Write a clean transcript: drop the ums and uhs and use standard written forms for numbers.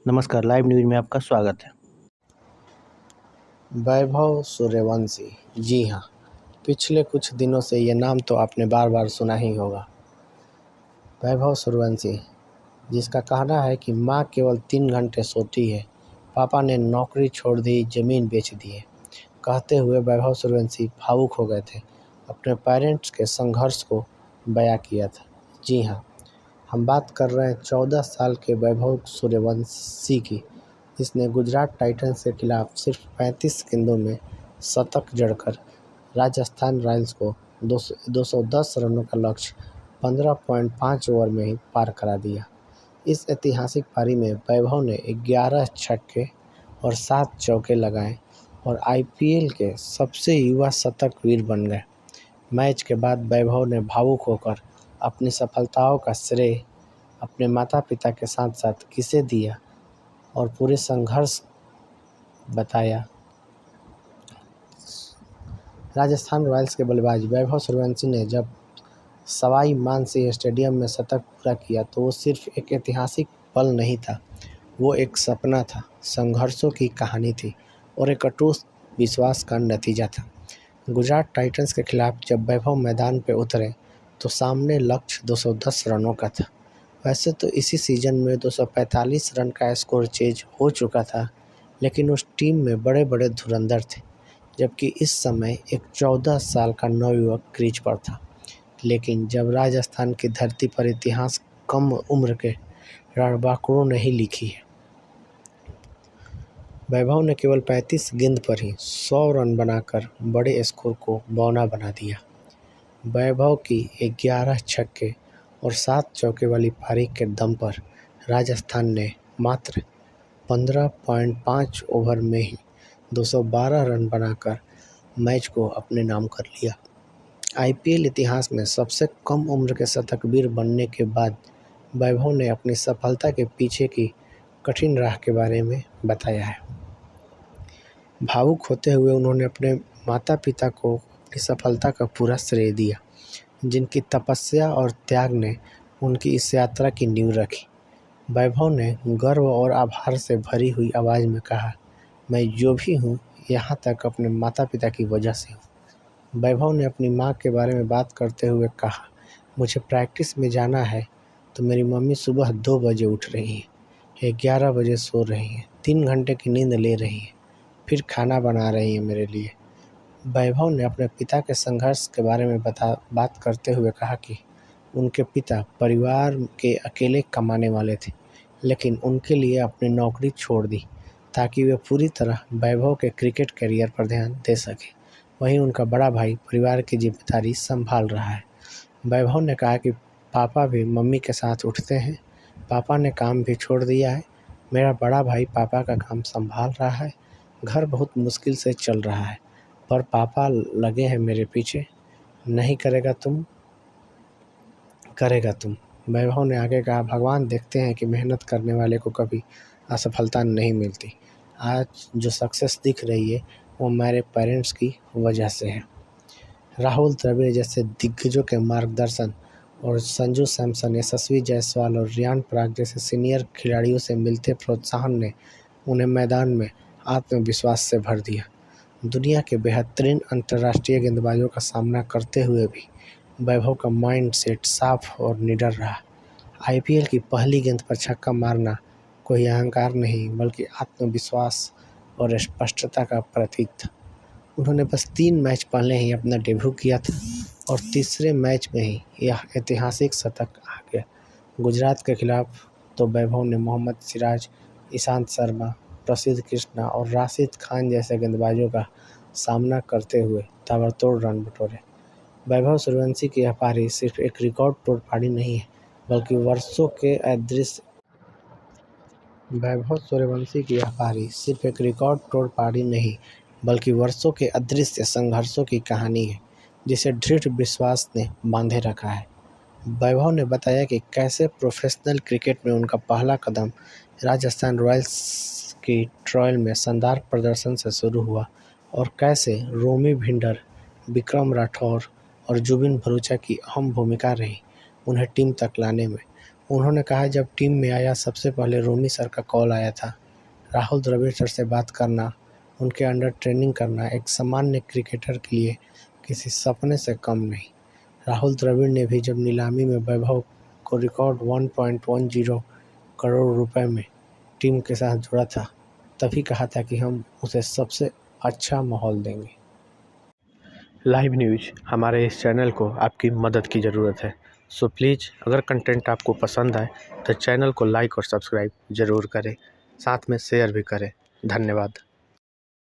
नमस्कार, live news में आपका स्वागत है। वैभव सूर्यवंशी। जी हाँ, पिछले कुछ दिनों से ये नाम तो आपने बार बार सुना ही होगा। वैभव सूर्यवंशी, जिसका कहना है कि माँ केवल 3 घंटे सोती है, पापा ने नौकरी छोड़ दी, ज़मीन बेच दी है, कहते हुए वैभव सूर्यवंशी भावुक हो गए थे। अपने पेरेंट्स के संघर्ष को बयां किया था। जी हाँ, हम बात कर रहे हैं 14 साल के वैभव सूर्यवंशी की, जिसने गुजरात टाइटंस के खिलाफ सिर्फ 35 गेंदों में शतक जड़कर राजस्थान रॉयल्स को 210 रनों का लक्ष्य 15.5 ओवर में ही पार करा दिया। इस ऐतिहासिक पारी में वैभव ने 11 छक्के और 7 चौके लगाए और आईपीएल के सबसे युवा शतक वीर बन गए। मैच के बाद वैभव ने भावुक होकर अपनी सफलताओं का श्रेय अपने माता-पिता के साथ-साथ किसे दिया और पूरे संघर्ष बताया। राजस्थान रॉयल्स के बल्लेबाज वैभव सूर्यवंशी ने जब सवाई मानसिंह स्टेडियम में शतक पूरा किया तो वो सिर्फ एक ऐतिहासिक पल नहीं था, वो एक सपना था, संघर्षों की कहानी थी और एक अटूट विश्वास का नतीजा था। गुजरात टाइटंस के खिलाफ जब वैभव मैदान पर उतरे तो सामने लक्ष्य 210 रनों का था। वैसे तो इसी सीज़न में 245 रन का स्कोर चेज हो चुका था, लेकिन उस टीम में बड़े-बड़े धुरंधर थे, जबकि इस समय एक 14 साल का नवयुवक क्रीज पर था। लेकिन जब राजस्थान की धरती पर इतिहास कम उम्र के रणबांकुरों ने ही लिखी है। वैभव ने केवल 35 गेंद पर ही 100 रन बनाकर बड़े स्कोर को बौना बना दिया। वैभव की 11 छक्के और 7 चौके वाली पारी के दम पर राजस्थान ने मात्र 15.5 ओवर में ही 212 रन बनाकर मैच को अपने नाम कर लिया। आईपीएल इतिहास में सबसे कम उम्र के शतकवीर बनने के बाद वैभव ने अपनी सफलता के पीछे की कठिन राह के बारे में बताया है। भावुक होते हुए उन्होंने अपने माता-पिता को अपनी सफलता का पूरा श्रेय दिया, जिनकी तपस्या और त्याग ने उनकी इस यात्रा की नींव रखी। वैभव ने गर्व और आभार से भरी हुई आवाज़ में कहा, मैं जो भी हूँ यहाँ तक अपने माता-पिता की वजह से हूँ। वैभव ने अपनी माँ के बारे में बात करते हुए कहा, मुझे प्रैक्टिस में जाना है तो मेरी मम्मी सुबह 2 बजे उठ रही हैं, 11 बजे सो रही हैं, 3 घंटे की नींद ले रही हैं, फिर खाना बना रही हैं मेरे लिए। वैभव ने अपने पिता के संघर्ष के बारे में बात करते हुए कहा कि उनके पिता परिवार के अकेले कमाने वाले थे, लेकिन उनके लिए अपनी नौकरी छोड़ दी ताकि वे पूरी तरह वैभव के क्रिकेट करियर पर ध्यान दे सकें। वहीं उनका बड़ा भाई परिवार की जिम्मेदारी संभाल रहा है। वैभव ने कहा कि पापा भी मम्मी के साथ उठते हैं, पापा ने काम भी छोड़ दिया है, मेरा बड़ा भाई पापा का काम संभाल रहा है, घर बहुत मुश्किल से चल रहा है, पर पापा लगे हैं मेरे पीछे, नहीं करेगा तुम, करेगा तुम। वैभव ने आगे कहा, भगवान देखते हैं कि मेहनत करने वाले को कभी असफलता नहीं मिलती। आज जो सक्सेस दिख रही है वो मेरे पेरेंट्स की वजह से है। राहुल द्रविड़ जैसे दिग्गजों के मार्गदर्शन और संजू सैमसन, यशस्वी जायसवाल और रियान पराग जैसे सीनियर खिलाड़ियों से मिलते प्रोत्साहन ने उन्हें मैदान में आत्मविश्वास से भर दिया। दुनिया के बेहतरीन अंतर्राष्ट्रीय गेंदबाजों का सामना करते हुए भी वैभव का माइंड सेट साफ और निडर रहा। आईपीएल की पहली गेंद पर छक्का मारना कोई अहंकार नहीं बल्कि आत्मविश्वास और स्पष्टता का प्रतीक था। उन्होंने बस 3 मैच पहले ही अपना डेब्यू किया था और तीसरे मैच में ही यह ऐतिहासिक शतक आ गया। गुजरात के खिलाफ तो वैभव ने मोहम्मद सिराज, ईशांत शर्मा, प्रसिद्ध कृष्णा और राशिद खान जैसे गेंदबाजों का सामना करते हुए ताबड़तोड़ रन बटोरे। वैभव सूर्यवंशी की यह पारी सिर्फ एक रिकॉर्ड तोड़ पारी नहीं है, बल्कि वर्षों के अदृश्य वैभव सूर्यवंशी की यह पारी सिर्फ एक रिकॉर्ड तोड़ पारी नहीं बल्कि वर्षों के अदृश्य संघर्षों की कहानी है, जिसे दृढ़ विश्वास ने बांधे रखा है। वैभव ने बताया कि कैसे प्रोफेशनल क्रिकेट में उनका पहला कदम राजस्थान रॉयल्स की ट्रायल में शानदार प्रदर्शन से शुरू हुआ और कैसे रोमी भिंडर, विक्रम राठौर और जुबिन भरूचा की अहम भूमिका रही उन्हें टीम तक लाने में। उन्होंने कहा, जब टीम में आया सबसे पहले रोमी सर का कॉल आया था। राहुल द्रविड़ सर से बात करना, उनके अंडर ट्रेनिंग करना एक सामान्य क्रिकेटर के लिए किसी सपने से कम नहीं। राहुल द्रविड़ ने भी जब नीलामी में वैभव को रिकॉर्ड 1.10 करोड़ रुपए में टीम के साथ जोड़ा था, तभी कहा था कि हम उसे सबसे अच्छा माहौल देंगे। लाइव न्यूज़ हमारे इस चैनल को आपकी मदद की ज़रूरत है, सो प्लीज़ अगर कंटेंट आपको पसंद आए तो चैनल को लाइक और सब्सक्राइब ज़रूर करें, साथ में शेयर भी करें। धन्यवाद।